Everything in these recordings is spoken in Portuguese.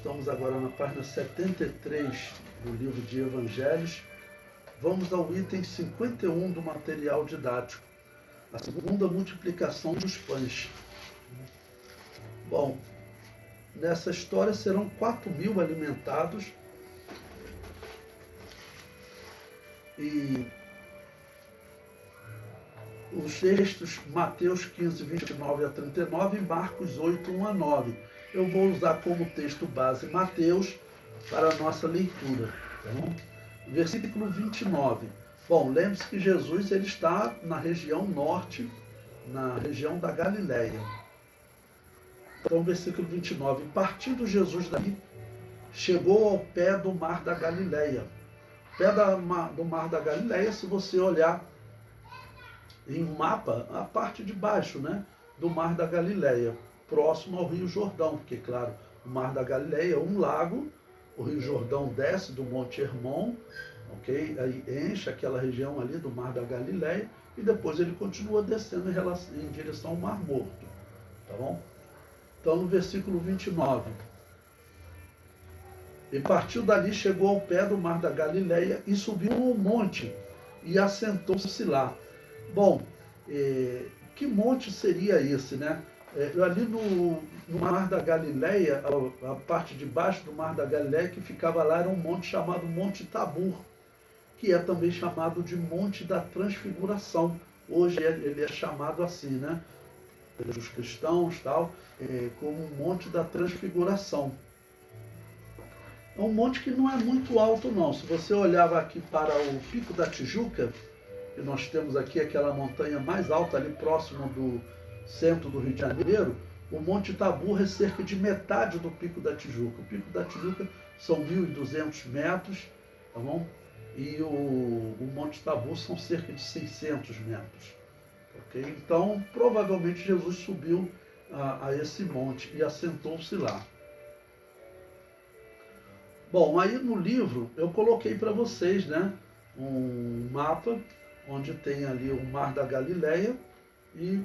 estamos agora na página 73 do livro de Evangelhos. Vamos ao item 51 do material didático, a segunda multiplicação dos pães. Bom, nessa história serão 4.000 alimentados e os textos Mateus 15, 29 a 39 e Marcos 8, 1 a 9. Eu vou usar como texto base Mateus para a nossa leitura. Tá bom? Versículo 29. Bom, lembre-se que Jesus ele está na região norte, na região da Galileia. Então, versículo 29. Partindo Jesus dali, chegou ao pé do mar da Galileia. Pé do mar da Galileia, se você olhar em um mapa, a parte de baixo, né, do mar da Galileia, próximo ao Rio Jordão, porque, claro, o mar da Galileia é um lago, o Rio Jordão desce do Monte Hermon, ok? Aí enche aquela região ali do mar da Galileia e depois ele continua descendo em direção ao Mar Morto, tá bom? Então, no versículo 29, e partiu dali, chegou ao pé do mar da Galileia e subiu um monte e assentou-se lá. Bom, que monte seria esse, né? Ali no mar da Galileia, a parte de baixo do mar da Galileia que ficava lá era um monte chamado Monte Tabor, que é também chamado de Monte da Transfiguração. Hoje ele é chamado assim, né? Pelos cristãos, tal, como Monte da Transfiguração. É um monte que não é muito alto, não. Se você olhava aqui para o Pico da Tijuca, que nós temos aqui aquela montanha mais alta ali próximo do centro do Rio de Janeiro, o Monte Tabor é cerca de metade do Pico da Tijuca. O Pico da Tijuca são 1.200 metros, tá bom? E o Monte Tabor são cerca de 600 metros. Okay? Então, provavelmente Jesus subiu a esse monte e assentou-se lá. Bom, aí no livro eu coloquei para vocês, né, um mapa onde tem ali o Mar da Galileia e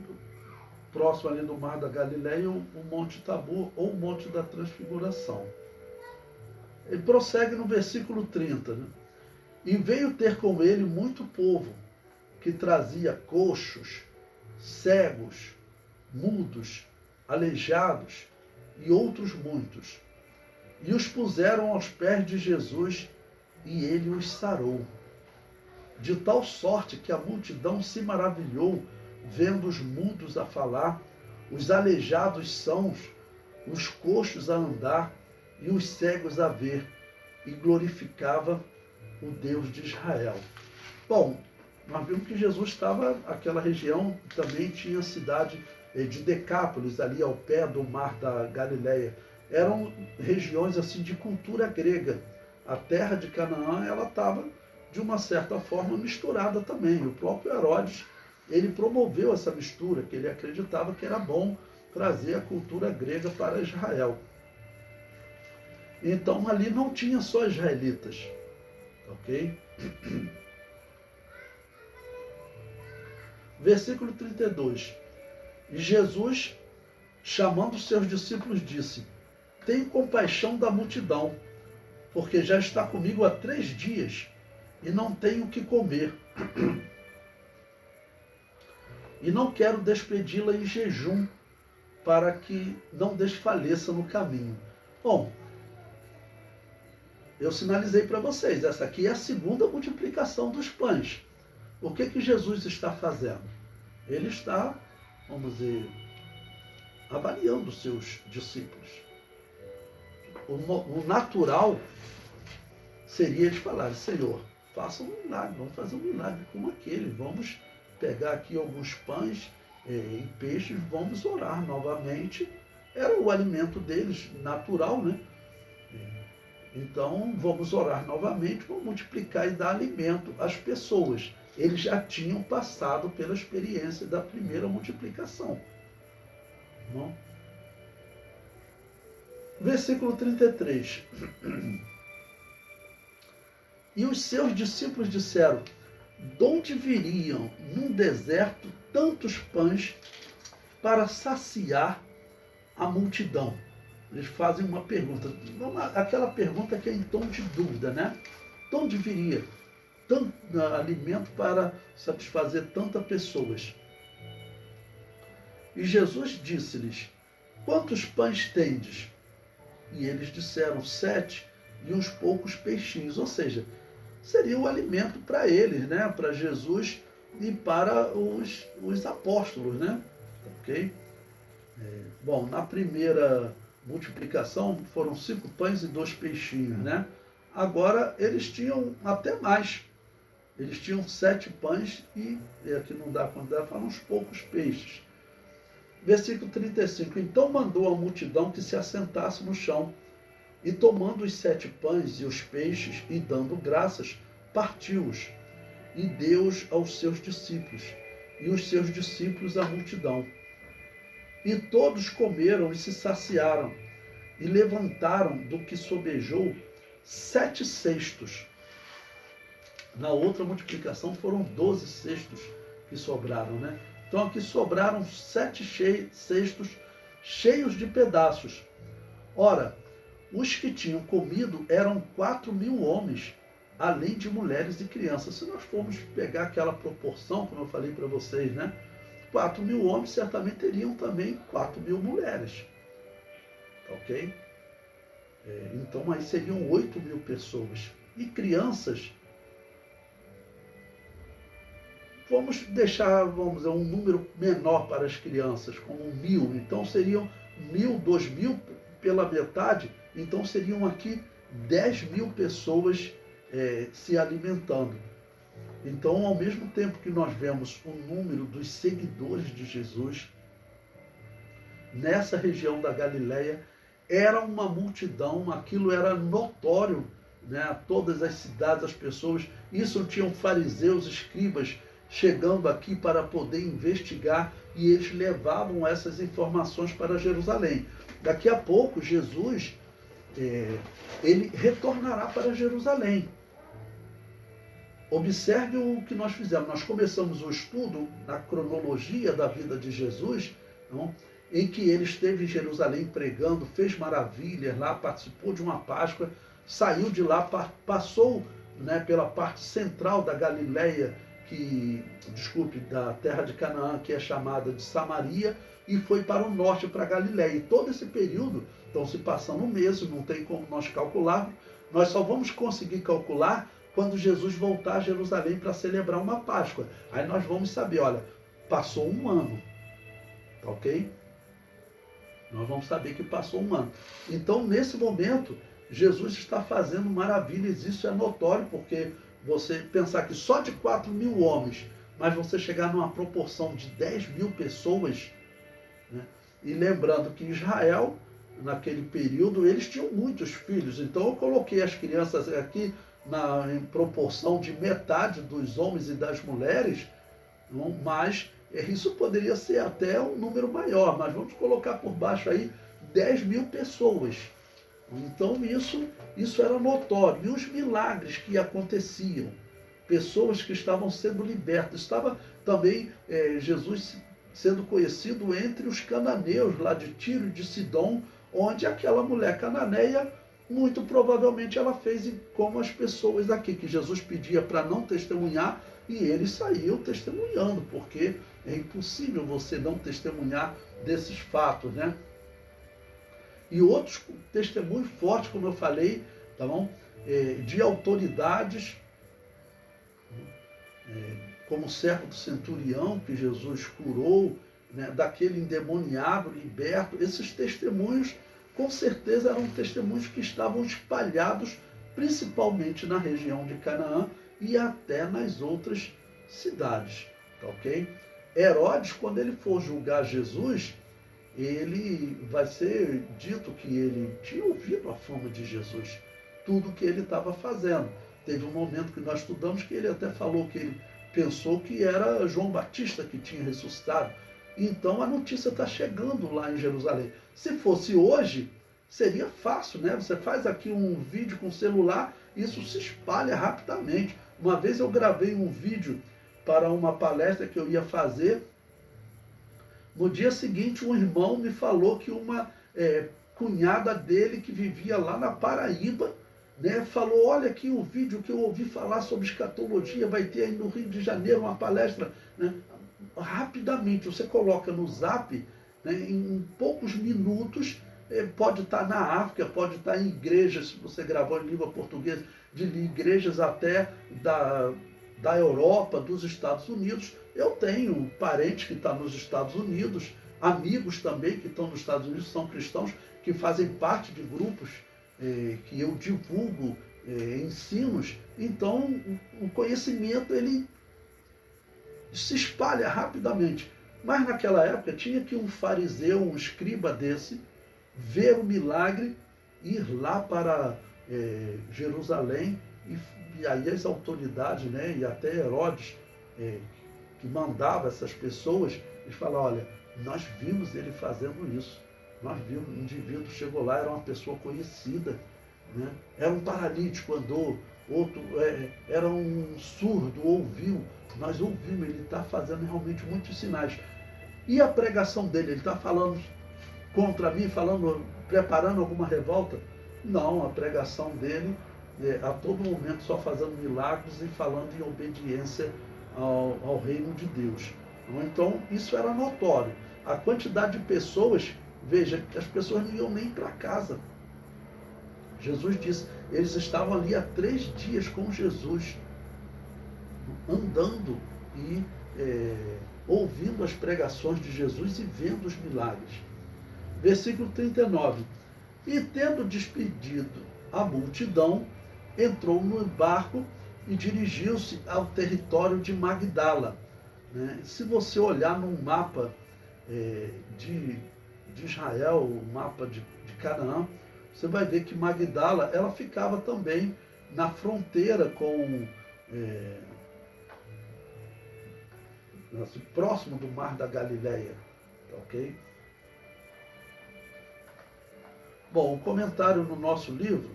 próximo ali do Mar da Galileia o Monte Tabor ou o Monte da Transfiguração. Ele prossegue no versículo 30, né? E veio ter com ele muito povo que trazia coxos, cegos, mudos, aleijados e outros muitos. E os puseram aos pés de Jesus e ele os sarou. De tal sorte que a multidão se maravilhou, vendo os mudos a falar, os aleijados sãos, os coxos a andar e os cegos a ver, e glorificava o Deus de Israel. Bom, nós vimos que Jesus estava, aquela região também tinha a cidade de Decápolis, ali ao pé do mar da Galileia. Eram regiões assim de cultura grega. A terra de Canaã, ela estava de uma certa forma misturada também. O próprio Herodes, ele promoveu essa mistura, que ele acreditava que era bom trazer a cultura grega para Israel. Então ali não tinha só israelitas, ok? Versículo 32. E Jesus, chamando seus discípulos, disse: tenho compaixão da multidão, porque já está comigo há 3 dias e não tenho o que comer. E não quero despedi-la em jejum, para que não desfaleça no caminho. Bom, eu sinalizei para vocês, essa aqui é a segunda multiplicação dos pães. O que Jesus está fazendo? Ele está, vamos dizer, avaliando os seus discípulos. O natural seria eles falarem: Senhor, faça um milagre, vamos fazer um milagre como aquele, vamos pegar aqui alguns pães e peixes, vamos orar novamente. Era o alimento deles, natural, né? Então, vamos orar novamente, vamos multiplicar e dar alimento às pessoas. Eles já tinham passado pela experiência da primeira multiplicação. Não? Versículo 33. E os seus discípulos disseram: de onde viriam num deserto tantos pães para saciar a multidão? eles fazem uma pergunta, aquela pergunta que é em tom de dúvida, né? De onde viria tanto alimento para satisfazer tantas pessoas? E Jesus disse-lhes, quantos pães tendes? E eles disseram, 7 e uns poucos peixinhos. Ou seja, seria o alimento para eles, né? Para Jesus e para os apóstolos, né? Ok? Bom, na primeira multiplicação foram 5 pães e 2 peixinhos, né? Agora eles tinham até mais. Eles tinham 7 pães e aqui não dá quantidade, falam uns poucos peixes. Versículo 35. Então mandou a multidão que se assentasse no chão, e tomando os 7 pães e os peixes, e dando graças, partiu-os, e deu-os aos seus discípulos, e os seus discípulos à multidão. E todos comeram e se saciaram, e levantaram do que sobejou 7 cestos. Na outra multiplicação foram 12 cestos que sobraram, né? Então aqui sobraram 7 cestos cheios de pedaços. Ora, os que tinham comido eram 4.000 homens, além de mulheres e crianças. Se nós formos pegar aquela proporção, como eu falei para vocês, né? 4.000 homens certamente teriam também 4.000 mulheres. Ok? Então aí seriam 8.000 pessoas. E crianças, vamos deixar, vamos dizer, um número menor para as crianças, como 1.000. Então seriam 1.000, 2.000 pela metade. Então seriam aqui 10.000 pessoas se alimentando. Então, ao mesmo tempo que nós vemos o número dos seguidores de Jesus, nessa região da Galileia, era uma multidão, aquilo era notório, né? Todas as cidades, as pessoas, isso tinham fariseus, escribas, chegando aqui para poder investigar, e eles levavam essas informações para Jerusalém. Daqui a pouco, Jesus, ele retornará para Jerusalém. Observe o que nós fizemos. Nós começamos o estudo na cronologia da vida de Jesus, não? Em que ele esteve em Jerusalém pregando, fez maravilhas lá, participou de uma Páscoa, saiu de lá, passou, né, pela parte central da Galileia, da terra de Canaã, que é chamada de Samaria, e foi para o norte, para a Galileia. E todo esse período, estão se passando meses, não tem como nós calcularmos. Nós só vamos conseguir calcular quando Jesus voltar a Jerusalém para celebrar uma Páscoa. Aí nós vamos saber, olha, passou um ano, tá ok? Nós vamos saber que passou um ano. Então, nesse momento, Jesus está fazendo maravilhas, isso é notório, porque você pensar que só de 4.000 homens, mas você chegar numa proporção de 10.000 pessoas, né? E lembrando que Israel, naquele período, eles tinham muitos filhos, então eu coloquei as crianças aqui em proporção de metade dos homens e das mulheres, mas isso poderia ser até um número maior, mas vamos colocar por baixo aí 10.000 pessoas. Então isso era notório. E os milagres que aconteciam, pessoas que estavam sendo libertas, estava também Jesus sendo conhecido entre os cananeus lá de Tiro e de Sidom, onde aquela mulher cananeia, muito provavelmente ela fez como as pessoas aqui, que Jesus pedia para não testemunhar, e ele saiu testemunhando, porque é impossível você não testemunhar desses fatos, né? E outros testemunhos fortes, como eu falei, tá bom? De autoridades, como o servo do centurião, que Jesus curou, né? Daquele endemoniado liberto. Esses testemunhos, com certeza, eram testemunhos que estavam espalhados, principalmente na região de Canaã e até nas outras cidades, tá ok? Herodes, quando ele for julgar Jesus, ele vai ser dito que ele tinha ouvido a fama de Jesus, tudo que ele estava fazendo. Teve um momento que nós estudamos que ele até falou que ele pensou que era João Batista que tinha ressuscitado. Então a notícia está chegando lá em Jerusalém. Se fosse hoje, seria fácil, né? Você faz aqui um vídeo com celular, isso se espalha rapidamente. Uma vez eu gravei um vídeo para uma palestra que eu ia fazer. No dia seguinte, um irmão me falou que uma cunhada dele que vivia lá na Paraíba, né, falou, olha aqui o vídeo que eu ouvi falar sobre escatologia, vai ter aí no Rio de Janeiro uma palestra. Né? Rapidamente, você coloca no Zap, né, em poucos minutos, pode estar na África, pode estar em igrejas, se você gravou em língua portuguesa, de igrejas até da Europa, dos Estados Unidos. Eu tenho parentes que estão nos Estados Unidos, amigos também que estão nos Estados Unidos, são cristãos, que fazem parte de grupos que eu divulgo ensinos. Então, o conhecimento ele se espalha rapidamente. Mas naquela época tinha que um fariseu, um escriba desse, ver o milagre, ir lá para Jerusalém, e aí as autoridades, né, e até Herodes, que mandava essas pessoas, eles falaram, olha, nós vimos ele fazendo isso. Nós vimos, um indivíduo chegou lá, era uma pessoa conhecida, né? Era um paralítico, andou, outro era um surdo, ouviu. Nós ouvimos, ele está fazendo realmente muitos sinais. E a pregação dele, ele está falando contra mim, preparando alguma revolta? Não, a pregação dele a todo momento só fazendo milagres e falando em obediência ao reino de Deus. Então, isso era notório. A quantidade de pessoas, veja, que as pessoas não iam nem para casa. Jesus disse, eles estavam ali há 3 dias com Jesus, andando e ouvindo as pregações de Jesus e vendo os milagres. Versículo 39. E tendo despedido a multidão, entrou no barco e dirigiu-se ao território de Magdala. Se você olhar num mapa de Israel, o mapa de Canaã, você vai ver que Magdala ela ficava também na fronteira com próximo do Mar da Galileia, ok? Bom, o comentário no nosso livro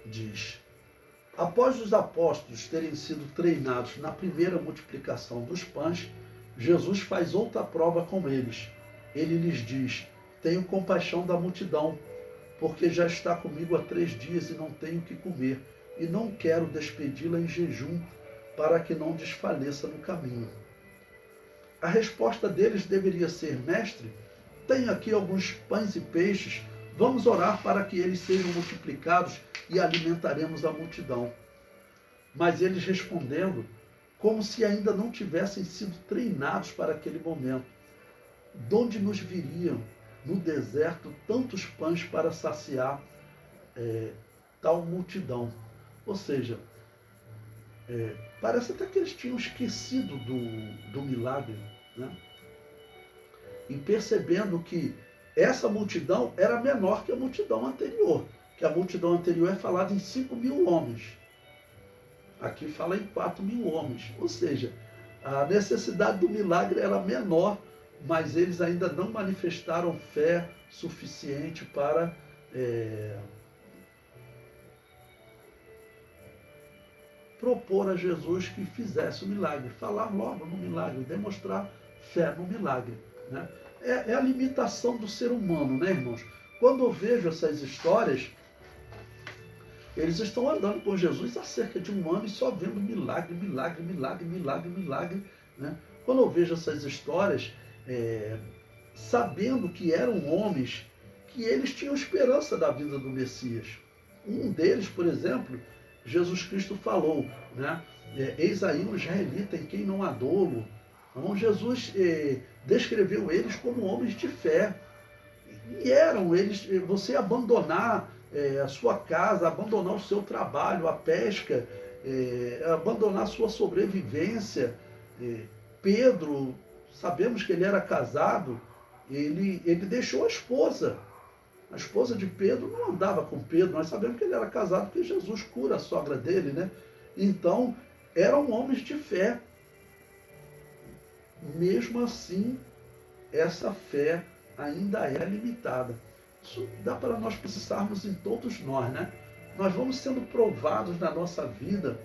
diz: após os apóstolos terem sido treinados na primeira multiplicação dos pães, Jesus faz outra prova com eles. Ele lhes diz: tenho compaixão da multidão, porque já está comigo há 3 dias e não tenho o que comer, e não quero despedi-la em jejum, para que não desfaleça no caminho. A resposta deles deveria ser: mestre, tenho aqui alguns pães e peixes, vamos orar para que eles sejam multiplicados e alimentaremos a multidão. Mas eles respondendo, como se ainda não tivessem sido treinados para aquele momento: de onde nos viriam no deserto tantos pães para saciar tal multidão? Ou seja, parece até que eles tinham esquecido do milagre, né? E percebendo que essa multidão era menor que a multidão anterior, que a multidão anterior é falada em 5.000 homens. Aqui fala em 4.000 homens. Ou seja, a necessidade do milagre era menor, mas eles ainda não manifestaram fé suficiente para propor a Jesus que fizesse o milagre, falar logo no milagre, demonstrar fé no milagre, né? É a limitação do ser humano, né, irmãos? Quando eu vejo essas histórias, eles estão andando com Jesus há cerca de 1 ano e só vendo milagre, milagre, milagre, milagre, milagre, né? Quando eu vejo essas histórias, sabendo que eram homens que eles tinham esperança da vinda do Messias. Um deles, por exemplo, Jesus Cristo falou, né? Eis aí um israelita em quem não há dolo. Então Jesus descreveu eles como homens de fé. E eram eles, você abandonar a sua casa, abandonar o seu trabalho, a pesca, abandonar a sua sobrevivência. Pedro, sabemos que ele era casado, ele deixou a esposa. A esposa de Pedro não andava com Pedro, nós sabemos que ele era casado porque Jesus cura a sogra dele, né? Então, eram homens de fé. Mesmo assim, essa fé ainda é limitada. Isso dá para nós pensarmos em todos nós, né? Nós vamos sendo provados na nossa vida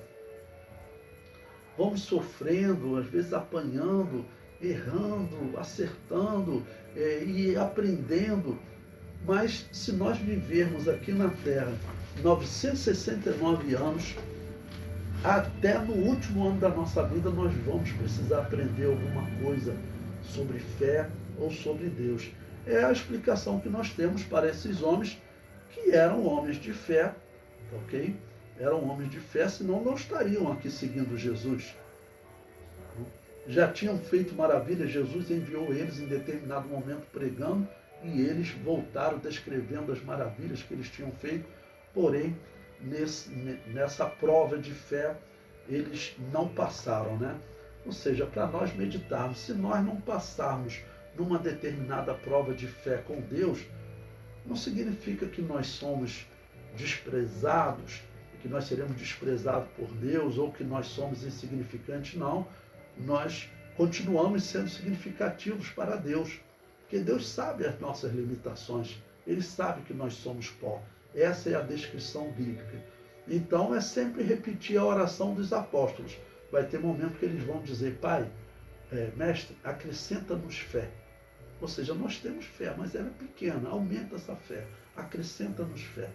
vamos sofrendo, às vezes apanhando, errando, acertando e aprendendo. Mas se nós vivermos aqui na Terra 969 anos, até no último ano da nossa vida nós vamos precisar aprender alguma coisa sobre fé ou sobre Deus. É a explicação que nós temos para esses homens que eram homens de fé, ok? Eram homens de fé, senão não estariam aqui seguindo Jesus. Já tinham feito maravilhas, Jesus enviou eles em determinado momento pregando e eles voltaram descrevendo as maravilhas que eles tinham feito, porém, nessa prova de fé, eles não passaram, né? Ou seja, para nós meditarmos, se nós não passarmos numa determinada prova de fé com Deus, não significa que nós somos desprezados, que nós seremos desprezados por Deus ou que nós somos insignificantes, não. Nós continuamos sendo significativos para Deus, porque Deus sabe as nossas limitações, Ele sabe que nós somos pó. Essa é a descrição bíblica. Então é sempre repetir a oração dos apóstolos. Vai ter momento que eles vão dizer: Pai, mestre, acrescenta-nos fé. Ou seja, nós temos fé, mas ela é pequena, aumenta essa fé, acrescenta-nos fé.